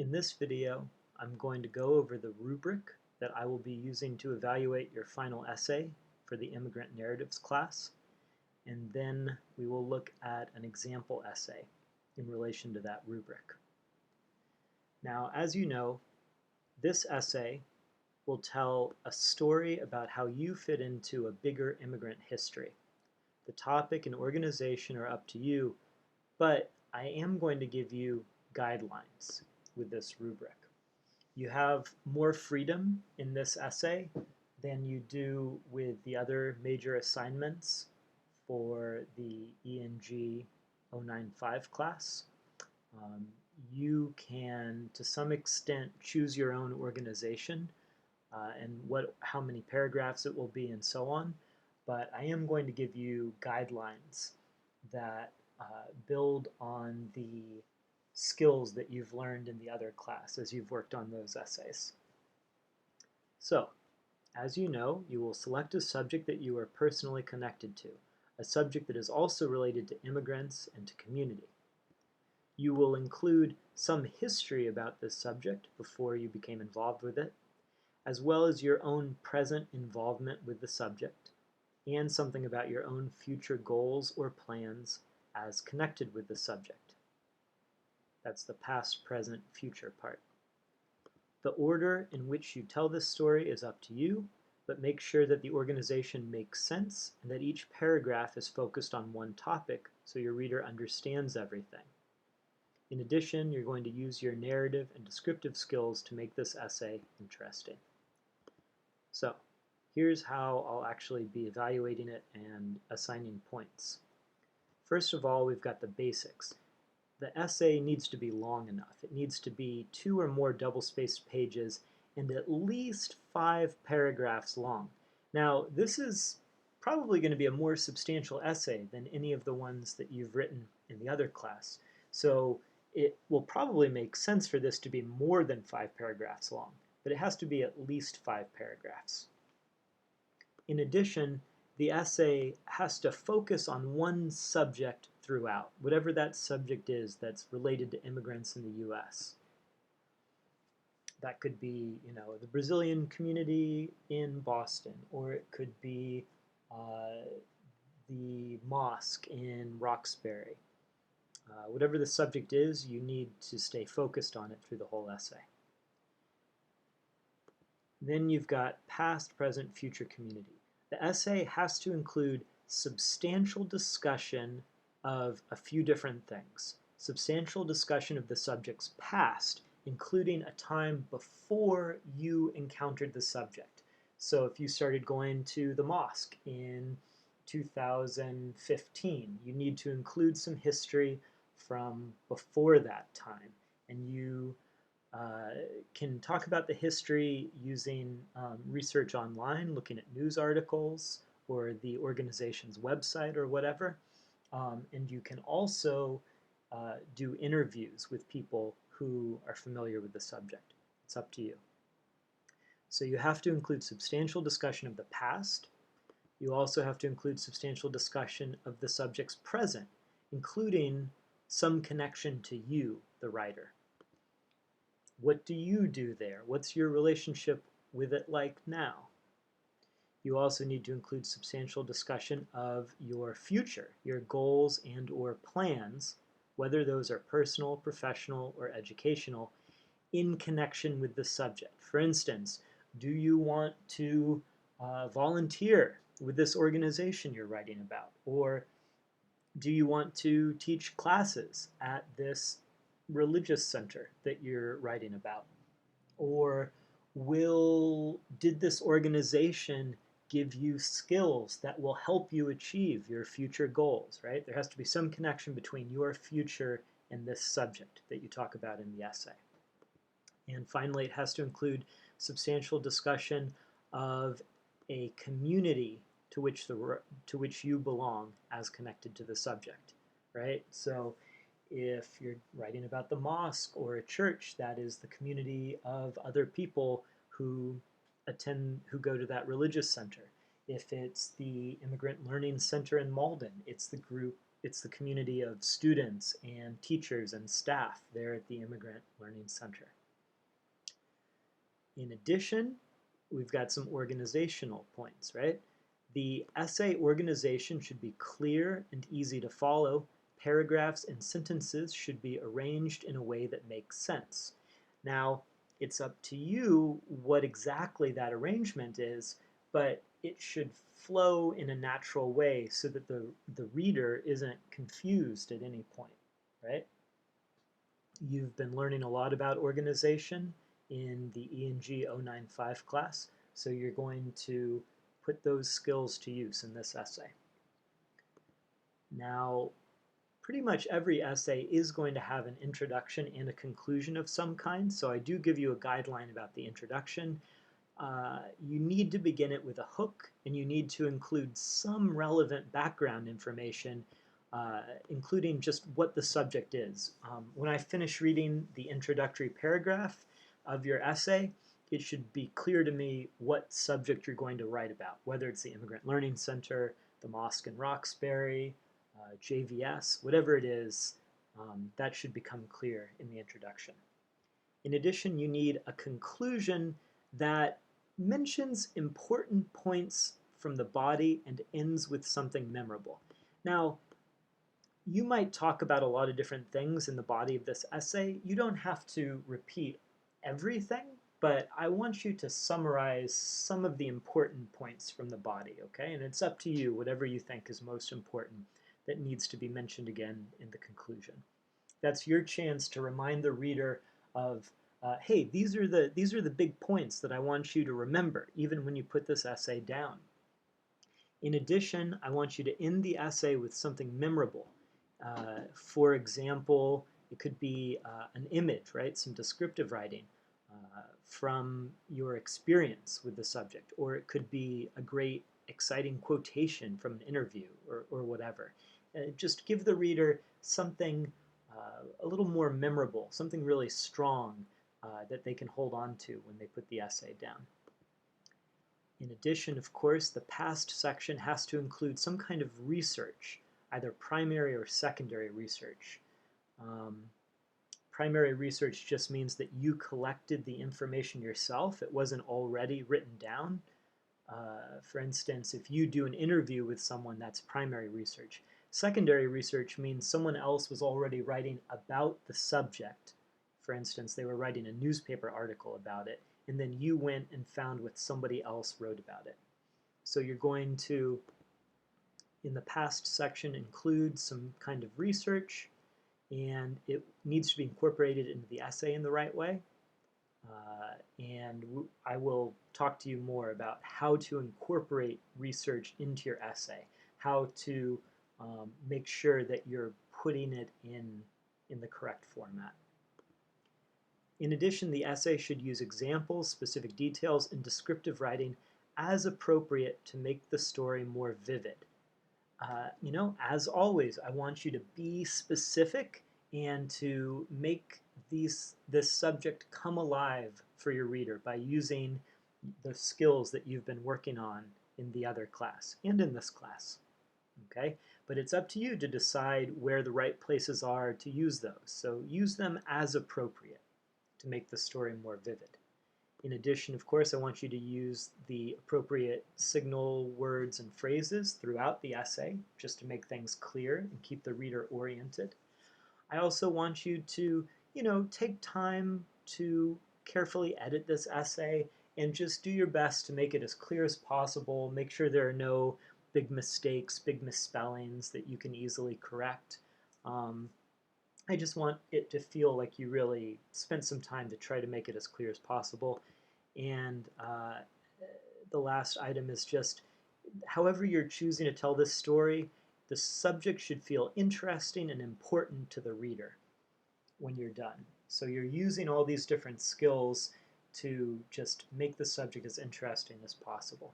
In this video, I'm going to go over the rubric that I will be using to evaluate your final essay for the Immigrant Narratives class, and then we will look at an example essay in relation to that rubric. Now, as you know, this essay will tell a story about how you fit into a bigger immigrant history. The topic and organization are up to you, but I am going to give you guidelines with this rubric. You have more freedom in this essay than you do with the other major assignments for the ENG 095 class. You can, to some extent, choose your own organization and how many paragraphs it will be and so on, but I am going to give you guidelines that build on the skills that you've learned in the other class as you've worked on those essays. So, as you know, you will select a subject that you are personally connected to, a subject that is also related to immigrants and to community. You will include some history about this subject before you became involved with it, as well as your own present involvement with the subject, and something about your own future goals or plans as connected with the subject. That's the past, present, future part. The order in which you tell this story is up to you, but make sure that the organization makes sense and that each paragraph is focused on one topic so your reader understands everything. In addition, you're going to use your narrative and descriptive skills to make this essay interesting. So, here's how I'll actually be evaluating it and assigning points. First of all, we've got the basics. The essay needs to be long enough. It needs to be 2 or more double-spaced pages and at least 5 paragraphs long. Now, this is probably going to be a more substantial essay than any of the ones that you've written in the other class. So it will probably make sense for this to be more than 5 paragraphs long, but it has to be at least 5 paragraphs. In addition, the essay has to focus on one subject throughout, whatever that subject is that's related to immigrants in the U.S. That could be, the Brazilian community in Boston, or it could be the mosque in Roxbury. Whatever the subject is, you need to stay focused on it through the whole essay. Then you've got past, present, future community. The essay has to include substantial discussion of a few different things. Substantial discussion of the subject's past, including a time before you encountered the subject. So if you started going to the mosque in 2015, you need to include some history from before that time. And you can talk about the history using research online, looking at news articles or the organization's website or whatever. And you can also do interviews with people who are familiar with the subject. It's up to you. So you have to include substantial discussion of the past. You also have to include substantial discussion of the subject's present, including some connection to you, the writer. What do you do there? What's your relationship with it like now? You also need to include substantial discussion of your future, your goals and or plans, whether those are personal, professional, or educational, in connection with the subject. For instance, do you want to volunteer with this organization you're writing about? Or do you want to teach classes at this religious center that you're writing about? Or did this organization give you skills that will help you achieve your future goals, right? There has to be some connection between your future and this subject that you talk about in the essay. And finally, it has to include substantial discussion of a community to which you belong as connected to the subject, right? So if you're writing about the mosque or a church, that is the community of other people who go to that religious center. If it's the Immigrant Learning Center in Malden, it's the group it's the community of students and teachers and staff there at the Immigrant Learning Center. In addition, we've got some organizational points, right? The essay organization should be clear and easy to follow. Paragraphs and sentences should be arranged in a way that makes sense. Now, it's up to you what exactly that arrangement is, but it should flow in a natural way so that the reader isn't confused at any point, right? You've been learning a lot about organization in the ENG 095 class, so you're going to put those skills to use in this essay. Now, pretty much every essay is going to have an introduction and a conclusion of some kind, so I do give you a guideline about the introduction. You need to begin it with a hook, and you need to include some relevant background information, including just what the subject is. When I finish reading the introductory paragraph of your essay, it should be clear to me what subject you're going to write about, whether it's the Immigrant Learning Center, the Mosque in Roxbury, JVS, whatever it is, that should become clear in the introduction. In addition, you need a conclusion that mentions important points from the body and ends with something memorable. Now, you might talk about a lot of different things in the body of this essay. You don't have to repeat everything, but I want you to summarize some of the important points from the body, okay? And it's up to you, whatever you think is most important that needs to be mentioned again in the conclusion. That's your chance to remind the reader of, hey, these are the big points that I want you to remember, even when you put this essay down. In addition, I want you to end the essay with something memorable. For example, it could be an image, right? Some descriptive writing from your experience with the subject, or it could be a great, exciting quotation from an interview or whatever. Just give the reader something a little more memorable, something really strong that they can hold on to when they put the essay down. In addition, of course, the past section has to include some kind of research, either primary or secondary research. Primary research just means that you collected the information yourself. It wasn't already written down. For instance, if you do an interview with someone, that's primary research. Secondary research means someone else was already writing about the subject. For instance, they were writing a newspaper article about it, and then you went and found what somebody else wrote about it. So you're going to, in the past section, include some kind of research, and it needs to be incorporated into the essay in the right way. And I will talk to you more about how to incorporate research into your essay, how to make sure that you're putting it in the correct format. In addition, the essay should use examples, specific details, and descriptive writing as appropriate to make the story more vivid. You know, as always, I want you to be specific and to make this subject come alive for your reader by using the skills that you've been working on in the other class and in this class. Okay? But it's up to you to decide where the right places are to use those. So use them as appropriate to make the story more vivid. In addition, of course, I want you to use the appropriate signal words and phrases throughout the essay just to make things clear and keep the reader oriented. I also want you to, you know, take time to carefully edit this essay and just do your best to make it as clear as possible. Make sure there are no big mistakes, big misspellings that you can easily correct. I just want it to feel like you really spent some time to try to make it as clear as possible. And the last item is just, however you're choosing to tell this story, the subject should feel interesting and important to the reader when you're done. So you're using all these different skills to just make the subject as interesting as possible.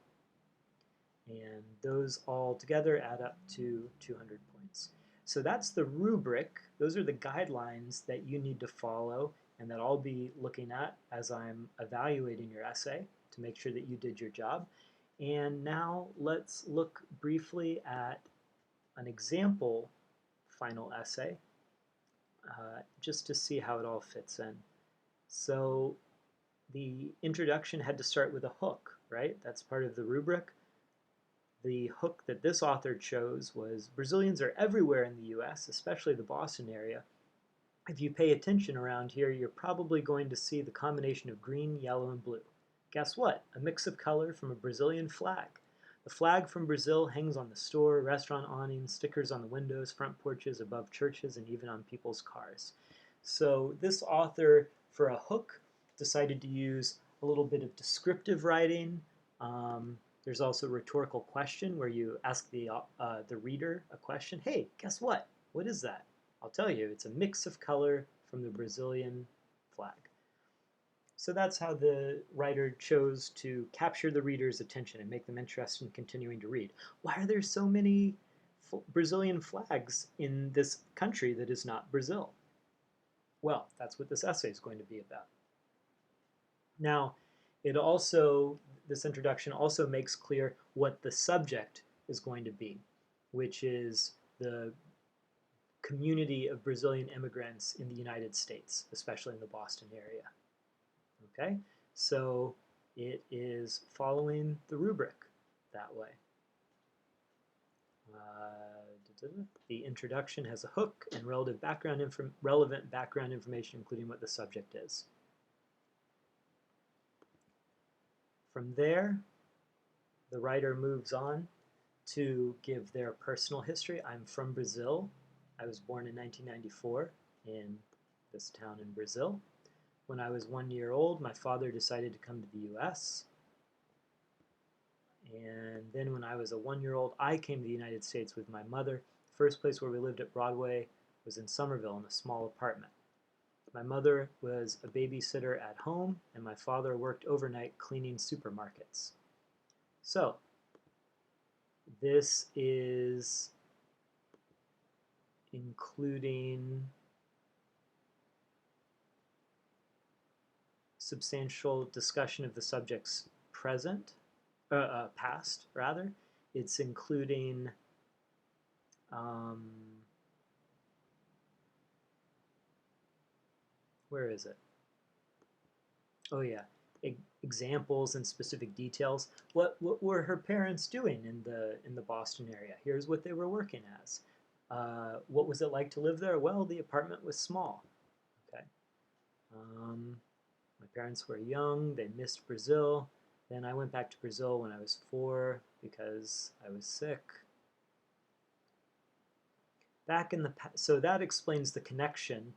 And those all together add up to 200 points. So that's the rubric. Those are the guidelines that you need to follow and that I'll be looking at as I'm evaluating your essay to make sure that you did your job. And now let's look briefly at an example final essay, just to see how it all fits in. So the introduction had to start with a hook, right? That's part of the rubric. The hook that this author chose was Brazilians are everywhere in the US, especially the Boston area. If you pay attention around here, you're probably going to see the combination of green, yellow, and blue. Guess what? A mix of color from a Brazilian flag. The flag from Brazil hangs on the store, restaurant awnings, stickers on the windows, front porches, above churches, and even on people's cars. So this author, for a hook, decided to use a little bit of descriptive writing. There's also a rhetorical question where you ask the reader a question. Hey, guess what? What is that? I'll tell you, it's a mix of color from the Brazilian flag. So that's how the writer chose to capture the reader's attention and make them interested in continuing to read. Why are there so many Brazilian flags in this country that is not Brazil? Well, that's what this essay is going to be about. Now, this introduction also makes clear what the subject is going to be, which is the community of Brazilian immigrants in the United States, especially in the Boston area. Okay, so it is following the rubric that way. The introduction has a hook and relevant background information, including what the subject is. From there, the writer moves on to give their personal history. I'm from Brazil. I was born in 1994 in this town in Brazil. When I was 1 year old, my father decided to come to the US. And then when I was a 1 year old, I came to the United States with my mother. The first place where we lived at Broadway was in Somerville in a small apartment. My mother was a babysitter at home, and my father worked overnight cleaning supermarkets. So, this is including substantial discussion of the subject's past, rather. It's including where is it? Oh yeah, examples and specific details. What were her parents doing in the Boston area? Here's what they were working as. What was it like to live there? Well, the apartment was small. Okay. My parents were young. They missed Brazil. Then I went back to Brazil when I was 4 because I was sick. So that explains the connection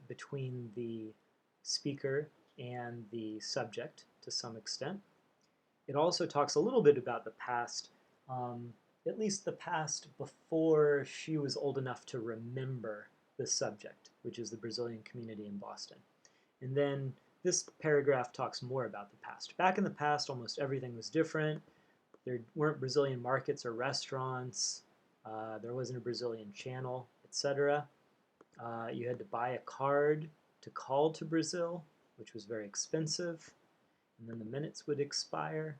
between the speaker and the subject to some extent. It also talks a little bit about the past, at least the past before she was old enough to remember the subject, which is the Brazilian community in Boston. And then this paragraph talks more about the past. Back in the past, almost everything was different. There weren't Brazilian markets or restaurants. There wasn't a Brazilian channel, etc. You had to buy a card to call to Brazil, which was very expensive, and then the minutes would expire.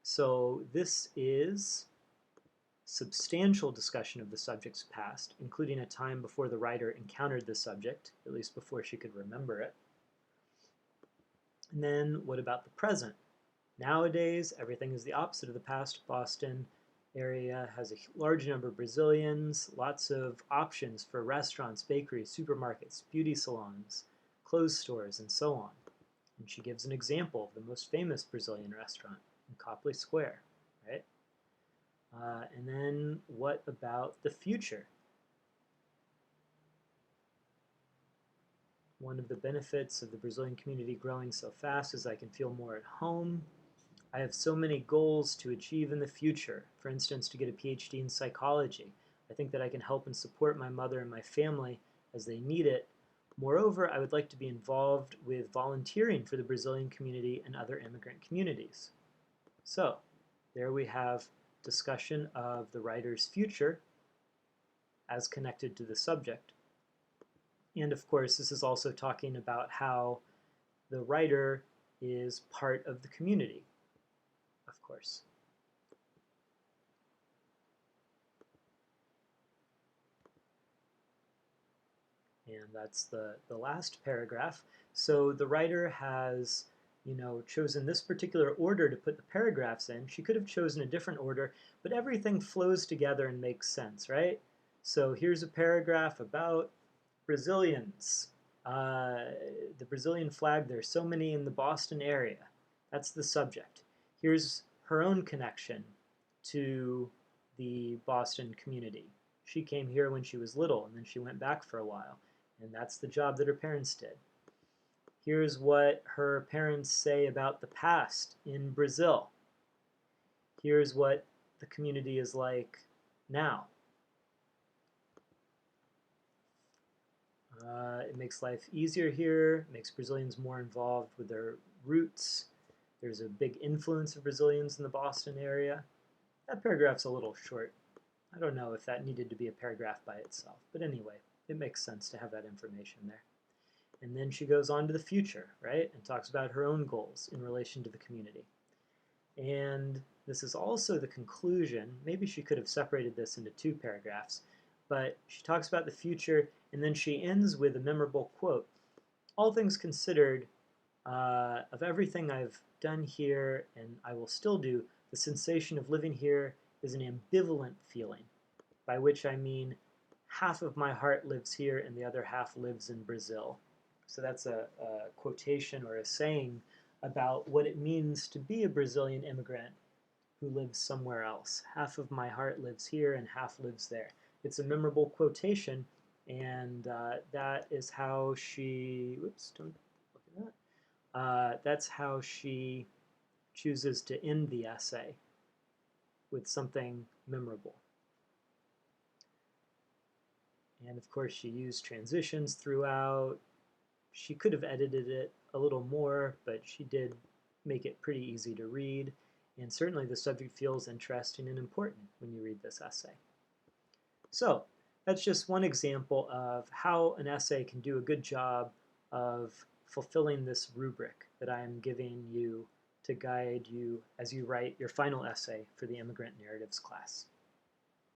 So this is substantial discussion of the subject's past, including a time before the writer encountered the subject, at least before she could remember it. And then what about the present? Nowadays, everything is the opposite of the past. Boston area has a large number of Brazilians, lots of options for restaurants, bakeries, supermarkets, beauty salons, clothes stores, and so on. And she gives an example of the most famous Brazilian restaurant in Copley Square, right? And then what about the future? One of the benefits of the Brazilian community growing so fast is I can feel more at home. I have so many goals to achieve in the future. For instance, to get a PhD in psychology. I think that I can help and support my mother and my family as they need it. Moreover, I would like to be involved with volunteering for the Brazilian community and other immigrant communities. So, there we have discussion of the writer's future as connected to the subject. And of course, this is also talking about how the writer is part of the community, of course. And that's the last paragraph. So the writer has, chosen this particular order to put the paragraphs in. She could have chosen a different order, but everything flows together and makes sense, right? So here's a paragraph about Brazilians. The Brazilian flag, there's so many in the Boston area. That's the subject. Here's her own connection to the Boston community. She came here when she was little, and then she went back for a while. And that's the job that her parents did. Here's what her parents say about the past in Brazil. Here's what the community is like now. It makes life easier here, makes Brazilians more involved with their roots. There's a big influence of Brazilians in the Boston area. That paragraph's a little short. I don't know if that needed to be a paragraph by itself, but anyway, it makes sense to have that information there. And then she goes on to the future, right, and talks about her own goals in relation to the community. And this is also the conclusion. Maybe she could have separated this into 2 paragraphs, but she talks about the future, and then she ends with a memorable quote. All things considered, of everything I've done here and I will still do, the sensation of living here is an ambivalent feeling, by which I mean half of my heart lives here and the other half lives in Brazil. So that's a quotation or a saying about what it means to be a Brazilian immigrant who lives somewhere else. Half of my heart lives here and half lives there. It's a memorable quotation, and that is how she, whoops, don't look at that. That's how she chooses to end the essay, with something memorable. And of course she used transitions throughout. She could have edited it a little more, but she did make it pretty easy to read. And certainly the subject feels interesting and important when you read this essay. So that's just one example of how an essay can do a good job of fulfilling this rubric that I am giving you to guide you as you write your final essay for the Immigrant Narratives class.